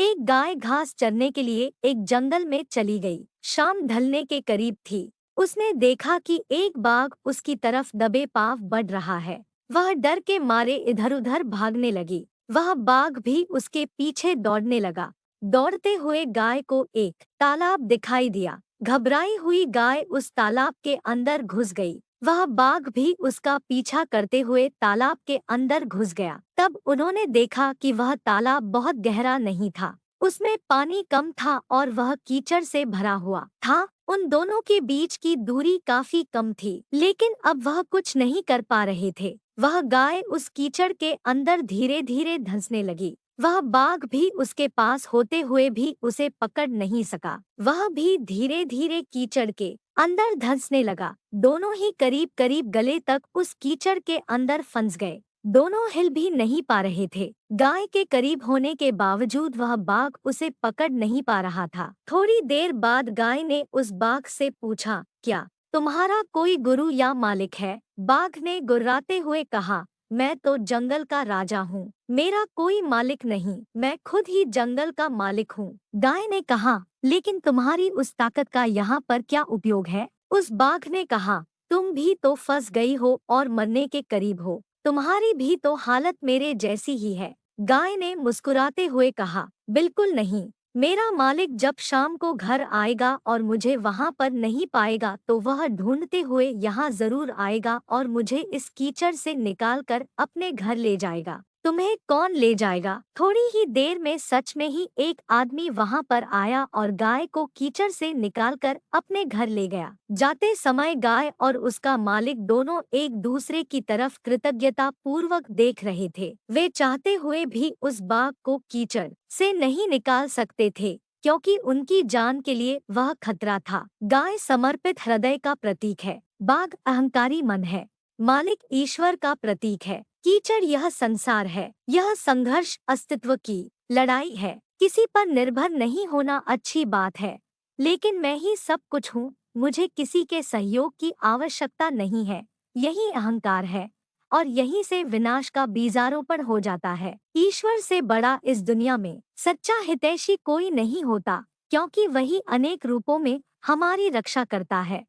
एक गाय घास चरने के लिए एक जंगल में चली गई। शाम ढलने के करीब थी। उसने देखा कि एक बाघ उसकी तरफ दबे पांव बढ़ रहा है। वह डर के मारे इधर-उधर भागने लगी। वह बाघ भी उसके पीछे दौड़ने लगा। दौड़ते हुए गाय को एक तालाब दिखाई दिया। घबराई हुई गाय उस तालाब के अंदर घुस गई। वह बाघ भी उसका पीछा करते हुए तालाब के अंदर घुस गया। तब उन्होंने देखा कि वह तालाब बहुत गहरा नहीं था। उसमें पानी कम था और वह कीचड़ से भरा हुआ था। उन दोनों के बीच की दूरी काफी कम थी, लेकिन अब वह कुछ नहीं कर पा रहे थे। वह गाय उस कीचड़ के अंदर धीरे धीरे धंसने लगी। वह बाघ भी उसके पास होते हुए भी उसे पकड़ नहीं सका। वह भी धीरे धीरे कीचड़ के अंदर धंसने लगा। दोनों ही करीब करीब गले तक उस कीचड़ के अंदर फंस गए। दोनों हिल भी नहीं पा रहे थे। गाय के करीब होने के बावजूद वह बाघ उसे पकड़ नहीं पा रहा था। थोड़ी देर बाद गाय ने उस बाघ से पूछा, क्या तुम्हारा कोई गुरु या मालिक है? बाघ ने गुर्राते हुए कहा, मैं तो जंगल का राजा हूँ। मेरा कोई मालिक नहीं, मैं खुद ही जंगल का मालिक हूँ। गाय ने कहा, लेकिन तुम्हारी उस ताकत का यहाँ पर क्या उपयोग है? उस बाघ ने कहा, तुम भी तो फंस गई हो और मरने के करीब हो। तुम्हारी भी तो हालत मेरे जैसी ही है। गाय ने मुस्कुराते हुए कहा, बिल्कुल नहीं। मेरा मालिक जब शाम को घर आएगा और मुझे वहां पर नहीं पाएगा तो वह ढूंढते हुए यहाँ जरूर आएगा और मुझे इस कीचड़ से निकाल कर अपने घर ले जाएगा। तुम्हें कौन ले जाएगा? थोड़ी ही देर में सच में ही एक आदमी वहां पर आया और गाय को कीचड़ से निकालकर अपने घर ले गया। जाते समय गाय और उसका मालिक दोनों एक दूसरे की तरफ कृतज्ञता पूर्वक देख रहे थे। वे चाहते हुए भी उस बाघ को कीचड़ से नहीं निकाल सकते थे, क्योंकि उनकी जान के लिए वह खतरा था। गाय समर्पित हृदय का प्रतीक है। बाघ अहंकारी मन है। मालिक ईश्वर का प्रतीक है। कीचड़ यह संसार है। यह संघर्ष अस्तित्व की लड़ाई है। किसी पर निर्भर नहीं होना अच्छी बात है, लेकिन मैं ही सब कुछ हूँ, मुझे किसी के सहयोग की आवश्यकता नहीं है। यही अहंकार है और यहीं से विनाश का बीजारोपण हो जाता है। ईश्वर से बड़ा इस दुनिया में सच्चा हितैषी कोई नहीं होता, क्योंकि वही अनेक रूपों में हमारी रक्षा करता है।